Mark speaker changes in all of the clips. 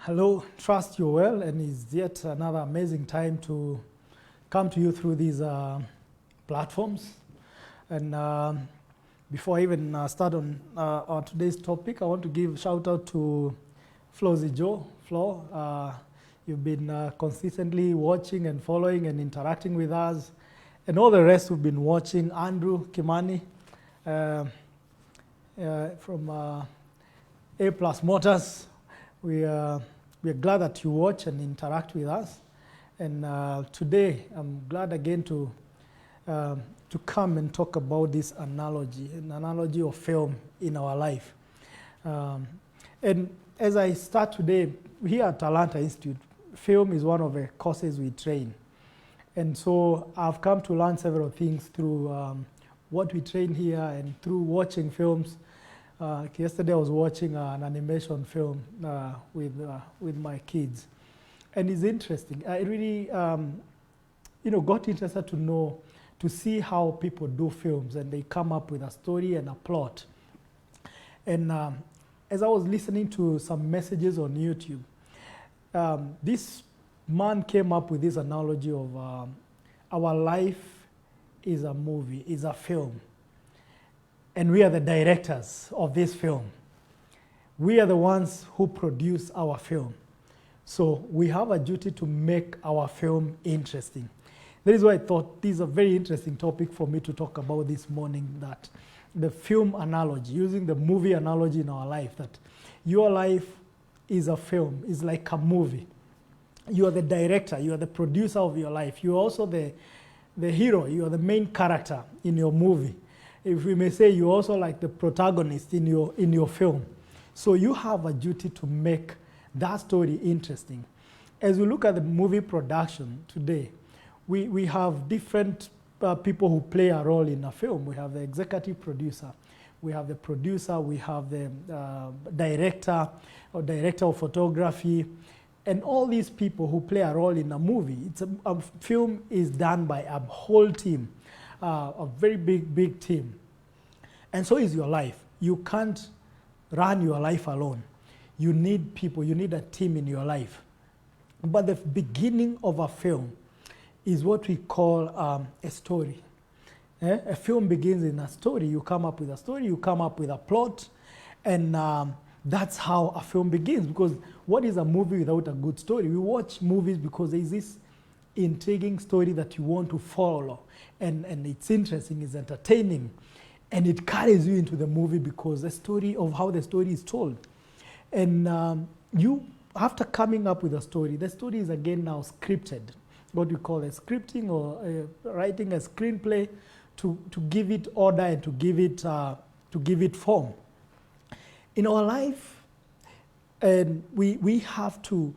Speaker 1: Hello, trust you're well, and it's yet another amazing time to come to you through these platforms. And before I even start on today's topic, I want to give a shout out to Flozy Joe. Flo, you've been consistently watching and following and interacting with us, and all the rest who've been watching. Andrew Kimani from A Plus Motors. We are glad that you watch and interact with us. And today, I'm glad again to come and talk about this analogy, an analogy of film in our life. And as I start today, here at Talanta Institute, film is one of the courses we train. And so I've come to learn several things through what we train here and through watching films. Yesterday I was watching an animation film with my kids, and it's interesting. I really, got interested to see how people do films, and they come up with a story and a plot. And as I was listening to some messages on YouTube, this man came up with this analogy of our life is a movie, is a film. And we are the directors of this film. We are the ones who produce our film. So we have a duty to make our film interesting. That is why I thought this is a very interesting topic for me to talk about this morning, that the film analogy, using the movie analogy in our life, that your life is a film, is like a movie. You are the director, you are the producer of your life. You are also the hero, you are the main character in your movie. If we may say, you're also like the protagonist in your film. So you have a duty to make that story interesting. As we look at the movie production today, we have different people who play a role in a film. We have the executive producer, we have the producer, we have the director or director of photography, and all these people who play a role in a movie. A film is done by a whole team. A very big team. And so is your life. You can't run your life alone. You need people, you need a team in your life. But the beginning of a film is what we call a story. A film begins in a story. You come up with a story, you come up with a plot, and that's how a film begins. Because what is a movie without a good story? We watch movies because there is this intriguing story that you want to follow, and it's interesting, it's entertaining, and it carries you into the movie because the story of how the story is told. And you, after coming up with a story, the story is again now scripted, what we call a scripting or writing a screenplay to give it order and to give it form. In our life, and we have to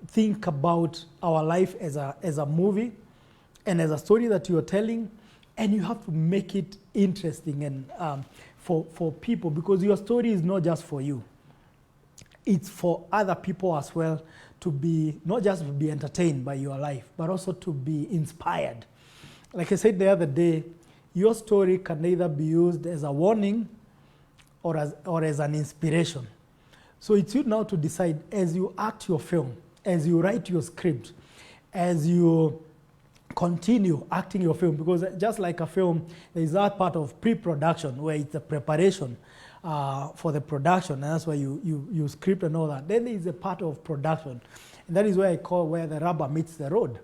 Speaker 1: think about our life as a movie and as a story that you're telling, and you have to make it interesting and for people, because your story is not just for you. It's for other people as well, to be not just to be entertained by your life, but also to be inspired. Like I said the other day, your story can either be used as a warning or as an inspiration. So it's you now to decide, as you act your film, as you write your script, as you continue acting your film, because just like a film, there is that part of pre-production where it's the preparation for the production, and that's why you script and all that. Then there is a part of production, and that is where I call where the rubber meets the road.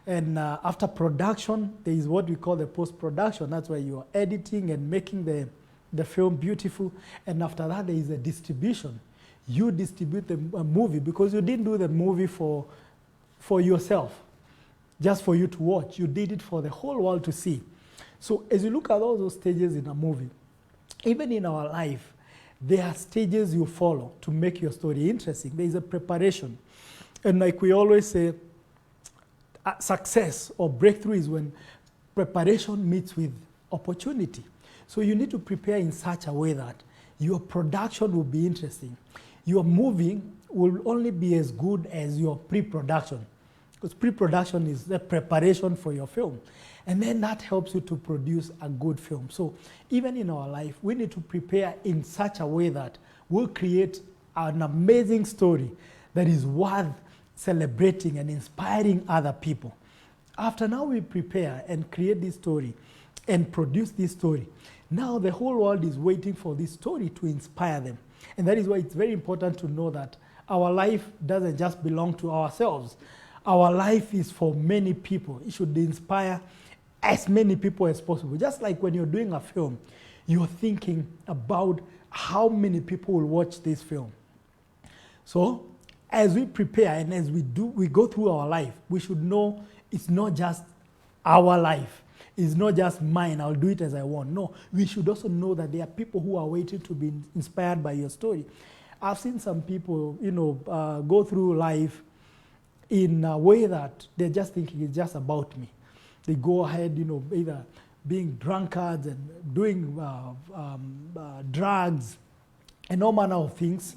Speaker 1: And after production, there is what we call the post-production. That's where you are editing and making the film beautiful. And after that, there is a distribution. You distribute the movie, because you didn't do the movie for yourself, just for you to watch. You did it for the whole world to see. So as you look at all those stages in a movie, even in our life, there are stages you follow to make your story interesting. There is a preparation. And like we always say, success or breakthrough is when preparation meets with opportunity. So you need to prepare in such a way that your production will be interesting. Your movie will only be as good as your pre-production, because pre-production is the preparation for your film. And then that helps you to produce a good film. So even in our life, we need to prepare in such a way that we'll create an amazing story that is worth celebrating and inspiring other people. After now we prepare and create this story and produce this story, now the whole world is waiting for this story to inspire them. And that is why it's very important to know that our life doesn't just belong to ourselves. Our life is for many people. It should inspire as many people as possible. Just like when you're doing a film, you're thinking about how many people will watch this film. So as we prepare and as we go through our life, we should know it's not just our life. It's not just mine, I'll do it as I want. No, we should also know that there are people who are waiting to be inspired by your story. I've seen some people, go through life in a way that they're just thinking it's just about me. They go ahead, either being drunkards and doing drugs and all manner of things,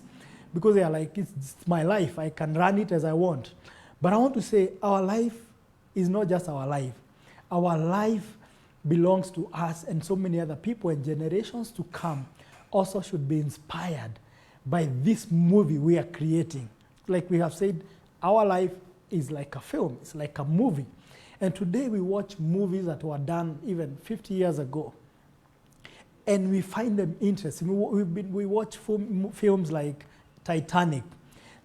Speaker 1: because they are like, it's my life, I can run it as I want. But I want to say our life is not just our life. Our life belongs to us and so many other people, and generations to come also should be inspired by this movie we are creating. Like we have said, our life is like a film, it's like a movie. And today we watch movies that were done even 50 years ago, and we find them interesting. We watch films like Titanic.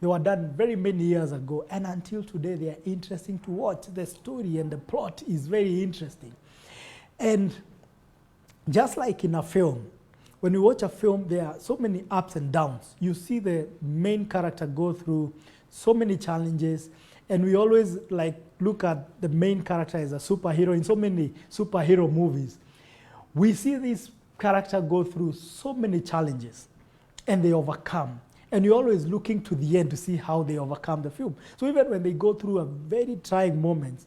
Speaker 1: They were done very many years ago, and until today they are interesting to watch. The story and the plot is very interesting. And just like in a film, when you watch a film, there are so many ups and downs. You see the main character go through so many challenges, and we always look at the main character as a superhero in so many superhero movies. We see this character go through so many challenges, and they overcome. And you're always looking to the end to see how they overcome the film. So even when they go through a very trying moment,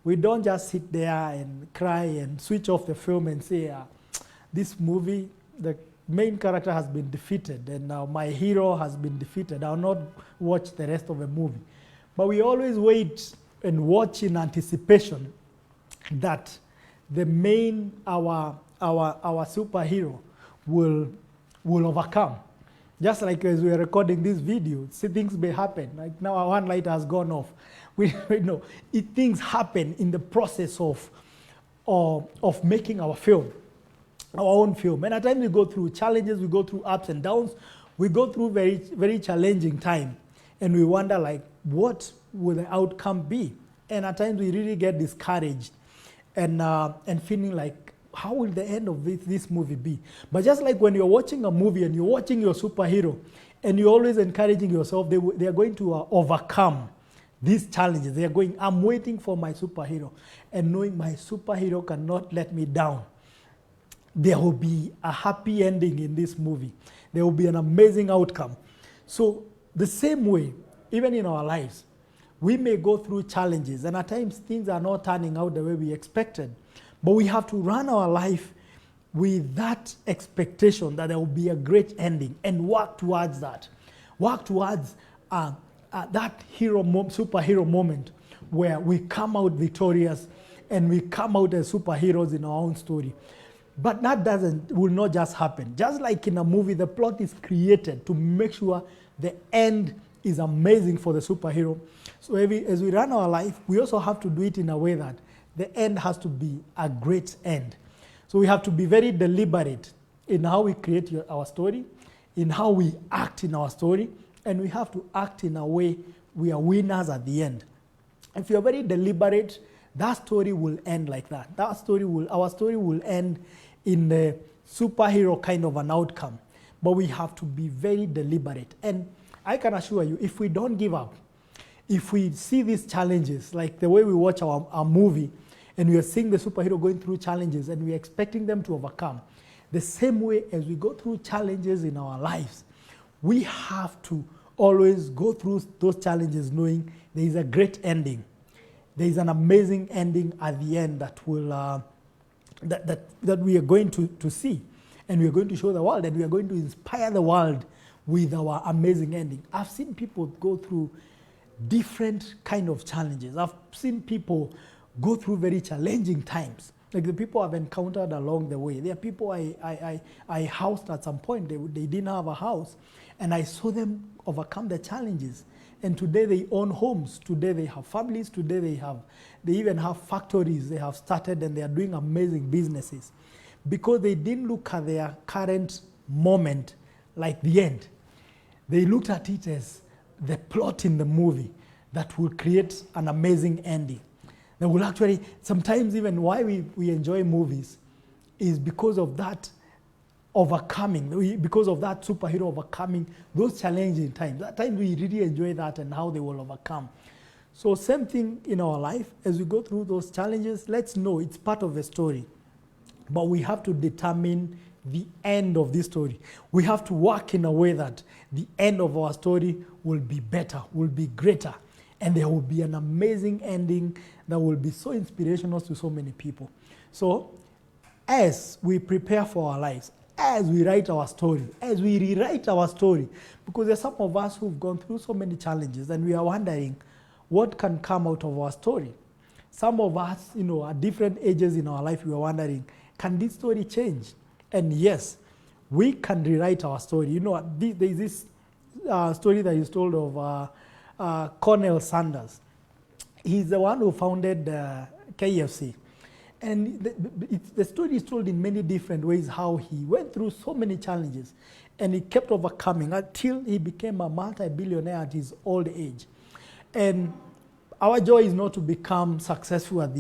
Speaker 1: we don't just sit there and cry and switch off the film and say, this movie, the main character has been defeated and now my hero has been defeated. I'll not watch the rest of the movie. But we always wait and watch in anticipation that the main, our superhero will overcome. Just like as we are recording this video, see, things may happen. Like now our one light has gone off. We know things happen in the process of making our film, our own film. And at times we go through challenges, we go through ups and downs, we go through very, very challenging time. And we wonder what will the outcome be? And at times we really get discouraged and feeling like, how will the end of this movie be? But just like when you're watching a movie and you're watching your superhero and you're always encouraging yourself, they are going to overcome these challenges. They are going, I'm waiting for my superhero, and knowing my superhero cannot let me down. There will be a happy ending in this movie. There will be an amazing outcome. So the same way, even in our lives, we may go through challenges, and at times things are not turning out the way we expected. But we have to run our life with that expectation that there will be a great ending and work towards that. Work towards that superhero moment where we come out victorious and we come out as superheroes in our own story. But that will not just happen. Just like in a movie, the plot is created to make sure the end is amazing for the superhero. So as we run our life, we also have to do it in a way that the end has to be a great end. So we have to be very deliberate in how we create our story, in how we act in our story, and we have to act in a way we are winners at the end. If you're very deliberate, that story will end like that. Our story will end in the superhero kind of an outcome. But we have to be very deliberate. And I can assure you, if we don't give up, if we see these challenges, like the way we watch our movie, and we are seeing the superhero going through challenges and we're expecting them to overcome, the same way as we go through challenges in our lives, we have to always go through those challenges knowing there is a great ending. There is an amazing ending at the end that will that we are going to see, and we are going to show the world, and we are going to inspire the world with our amazing ending. I've seen people go through different kind of challenges. I've seen people go through very challenging times. Like the people I've encountered along the way. There are people I housed at some point. They didn't have a house. And I saw them overcome the challenges. And today they own homes. Today they have families. Today they even have factories they have started, and they are doing amazing businesses because they didn't look at their current moment like the end. They looked at it as the plot in the movie that will create an amazing ending. That will actually, sometimes even why we enjoy movies is because of that overcoming, because of that superhero overcoming those challenging times. At times we really enjoy that and how they will overcome. So same thing in our life, as we go through those challenges, let's know it's part of the story. But we have to determine the end of this story. We have to work in a way that the end of our story will be better, will be greater, and there will be an amazing ending that will be so inspirational to so many people. So as we prepare for our lives, as we write our story, as we rewrite our story, because there's some of us who've gone through so many challenges and we are wondering what can come out of our story. Some of us, at different ages in our life, we are wondering, can this story change? And yes, we can rewrite our story. There's this story that is told of Colonel Sanders. He's the one who founded KFC. And the story is told in many different ways how he went through so many challenges and he kept overcoming until he became a multi-billionaire at his old age. And our joy is not to become successful at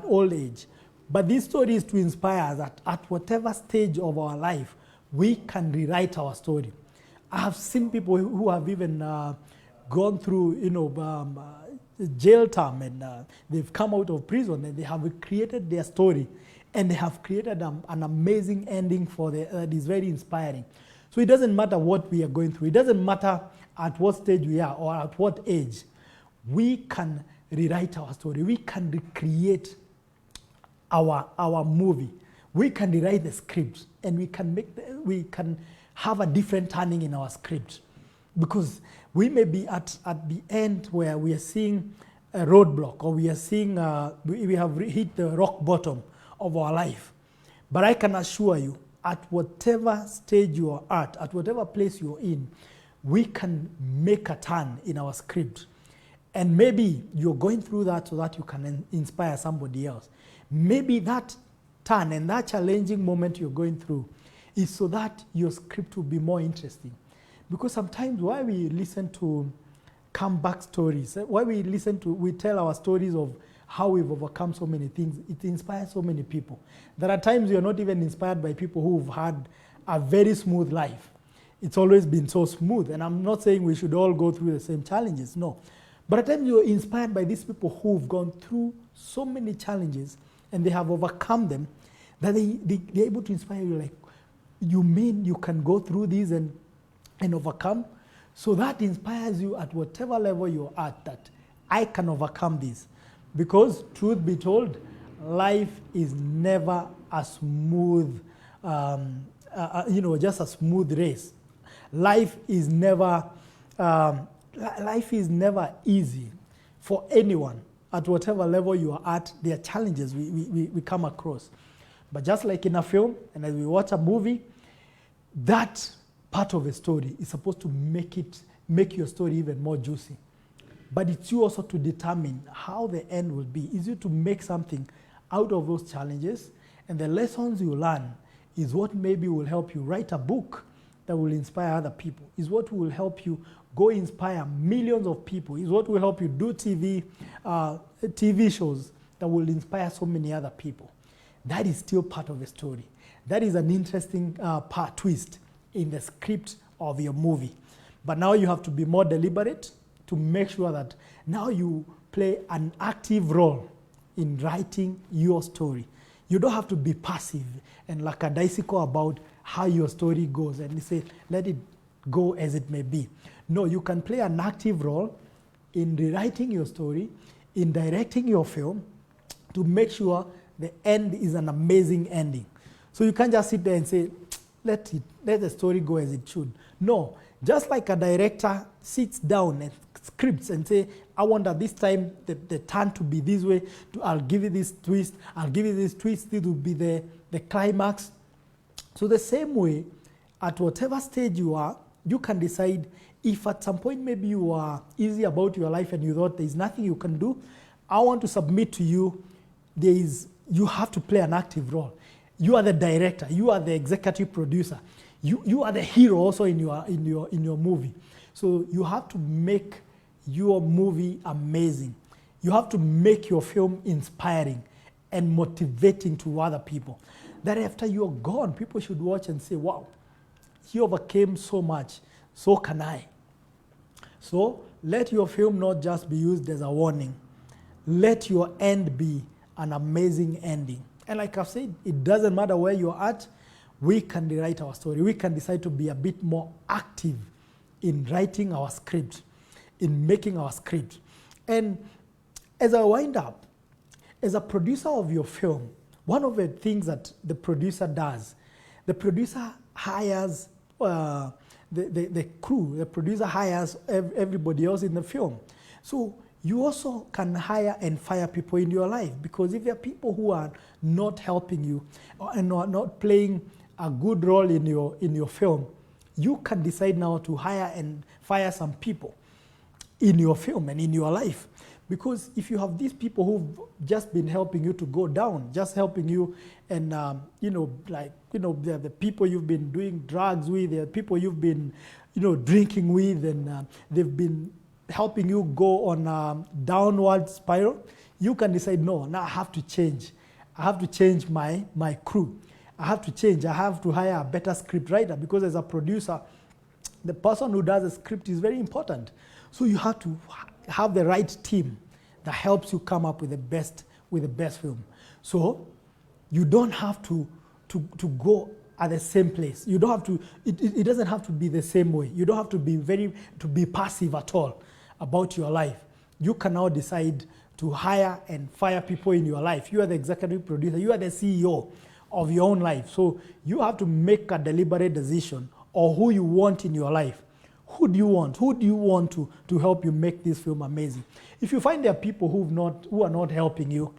Speaker 1: old age. But this story is to inspire us that at whatever stage of our life, we can rewrite our story. I have seen people who have even gone through, jail term, and they've come out of prison and they have created their story, and they have created an amazing ending that is very inspiring. So it doesn't matter what we are going through. It doesn't matter at what stage we are or at what age. We can rewrite our story. We can recreate our movie. We can rewrite the script, and we can have a different turning in our script, because we may be at the end where we are seeing a roadblock, or we are seeing we have hit the rock bottom of our life. But I can assure you, at whatever stage you are at whatever place you're in, we can make a turn in our script. And maybe you're going through that so that you can inspire somebody else. Maybe that turn and that challenging moment you're going through is so that your script will be more interesting. Because sometimes why we listen to comeback stories, why we tell our stories of how we've overcome so many things, it inspires so many people. There are times you're not even inspired by people who've had a very smooth life. It's always been so smooth, and I'm not saying we should all go through the same challenges, no. But at times you're inspired by these people who've gone through so many challenges and they have overcome them, that they're able to inspire you, like, you mean you can go through these and overcome? So that inspires you at whatever level you're at, that I can overcome this. Because truth be told, life is never a smooth, just a smooth race. Life is never easy for anyone. At whatever level you are at, there are challenges we come across. But just like in a film, and as we watch a movie, that part of a story is supposed to make your story even more juicy. But it's you also to determine how the end will be. Is you to make something out of those challenges, and the lessons you learn is what maybe will help you write a book that will inspire other people, is what will help you go inspire millions of people, is what will help you do TV shows that will inspire so many other people. That is still part of the story. That is an interesting twist in the script of your movie. But now you have to be more deliberate to make sure that now you play an active role in writing your story. You don't have to be passive and lackadaisical about how your story goes and say, let it go as it may be. No, you can play an active role in rewriting your story, in directing your film, to make sure the end is an amazing ending. So you can't just sit there and say, let the story go as it should. No, just like a director sits down and scripts and say, I want at this time the turn to be this way, I'll give you this twist, it will be the climax. So the same way, at whatever stage you are, you can decide If at some point maybe you are easy about your life and you thought there's nothing you can do, I want to submit to you, you have to play an active role. You are the director, you are the executive producer, you are the hero also in your movie. So you have to make your movie amazing. You have to make your film inspiring and motivating to other people. That after you're gone, people should watch and say, wow, he overcame so much, so can I. So let your film not just be used as a warning. Let your end be an amazing ending. And like I've said, it doesn't matter where you're at, we can rewrite our story. We can decide to be a bit more active in writing our script, in making our script. And as I wind up, as a producer of your film, one of the things that the producer does, the producer hires the crew, the producer hires everybody else in the film. So you also can hire and fire people in your life, because if there are people who are not helping you and are not playing a good role in your film, you can decide now to hire and fire some people in your film and in your life. Because if you have these people who've just been helping you to go down, just helping you, and the people you've been doing drugs with, the people you've been, drinking with, and they've been helping you go on a downward spiral, you can decide, no, now I have to change. I have to change my crew. I have to change. I have to hire a better script writer, because as a producer, the person who does the script is very important. So you have to have the right team that helps you come up with the best film. So you don't have to go at the same place. You don't have to. It doesn't have to be the same way. You don't have to be passive at all about your life. You can now decide to hire and fire people in your life. You are the executive producer. You are the CEO of your own life. So you have to make a deliberate decision on who you want in your life. Who do you want? Who do you want to help you make this film amazing? If you find there are people who are not helping you,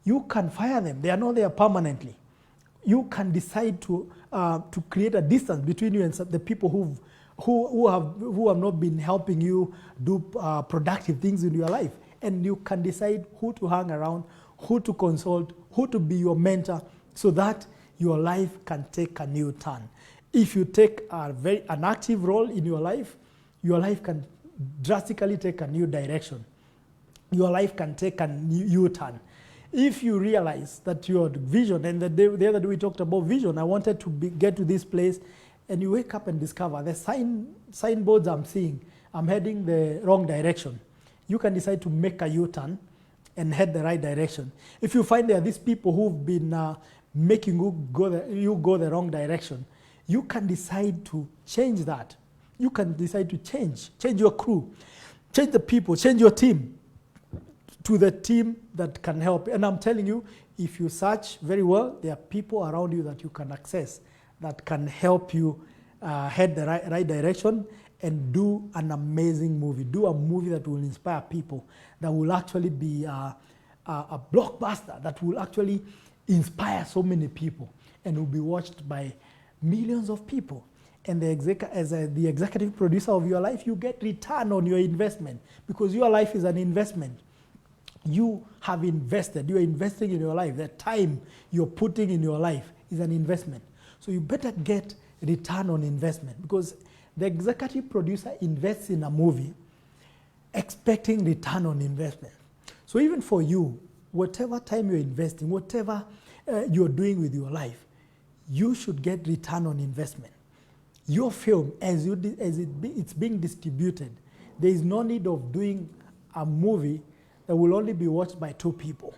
Speaker 1: you can fire them. They are not there permanently. You can decide to create a distance between you and the people who have not been helping you do productive things in your life. And you can decide who to hang around, who to consult, who to be your mentor, so that your life can take a new turn. If you take an active role in your life can drastically take a new direction. Your life can take a new turn. If you realize that your vision, and the other day we talked about vision, I wanted to get to this place, and you wake up and discover the signboards I'm seeing, I'm heading the wrong direction. You can decide to make a U-turn and head the right direction. If you find there are these people who've been making you go the wrong direction, you can decide to change that. You can decide to change your crew, change the people, change your team to the team that can help. And I'm telling you, if you search very well, there are people around you that you can access that can help you head the right direction and do an amazing movie. Do a movie that will inspire people, that will actually be a blockbuster, that will actually inspire so many people and will be watched by millions of people. And as the executive producer of your life, you get return on your investment, because your life is an investment. You have invested. You are investing in your life. The time you're putting in your life is an investment. So you better get return on investment, because the executive producer invests in a movie expecting return on investment. So even for you, whatever time you're investing, whatever you're doing with your life, you should get return on investment. Your film, it's being distributed, there is no need of doing a movie that will only be watched by 2 people,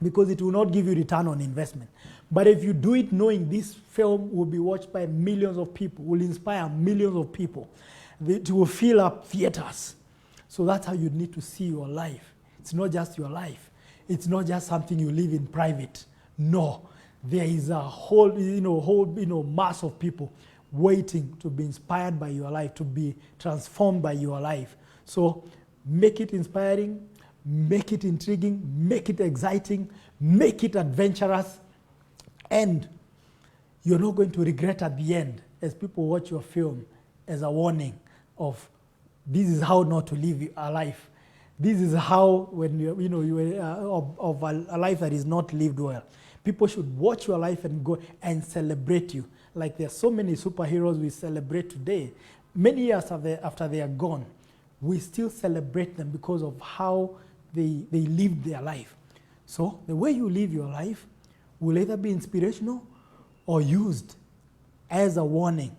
Speaker 1: because it will not give you return on investment. But if you do it knowing this film will be watched by millions of people, will inspire millions of people, it will fill up theaters. So that's how you need to see your life. It's not just your life. It's not just something you live in private. No, there is a whole mass of people waiting to be inspired by your life, to be transformed by your life. So make it inspiring, make it intriguing, make it exciting, make it adventurous, and you're not going to regret at the end, as people watch your film, as a warning of this is how not to live a life. This is how when you of a life that is not lived well. People should watch your life and go and celebrate you. Like there are so many superheroes we celebrate today. Many years after they are gone, we still celebrate them because of how they lived their life. So the way you live your life will either be inspirational or used as a warning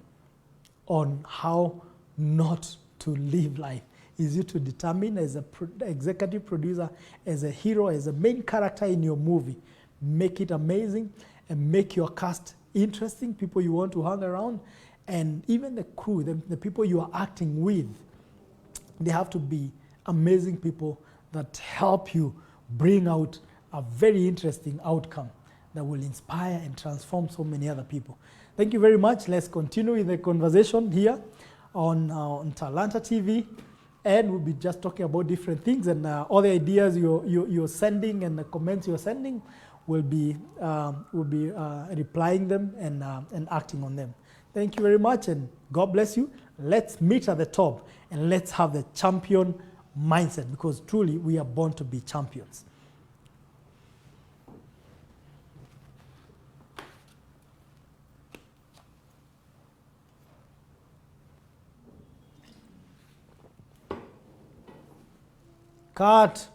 Speaker 1: on how not to live life. Is you to determine as a executive producer, as a hero, as a main character in your movie, make it amazing and make your cast interesting, people you want to hang around, and even the crew, the people you are acting with, they have to be amazing people that help you bring out a very interesting outcome that will inspire and transform so many other people. Thank you very much. Let's continue with the conversation here on Talanta TV. And we'll be just talking about different things, and all the ideas you're sending and the comments you're sending, we'll be replying them and acting on them. Thank you very much, and God bless you. Let's meet at the top, and let's have the champion mindset, because truly we are born to be champions. Cut.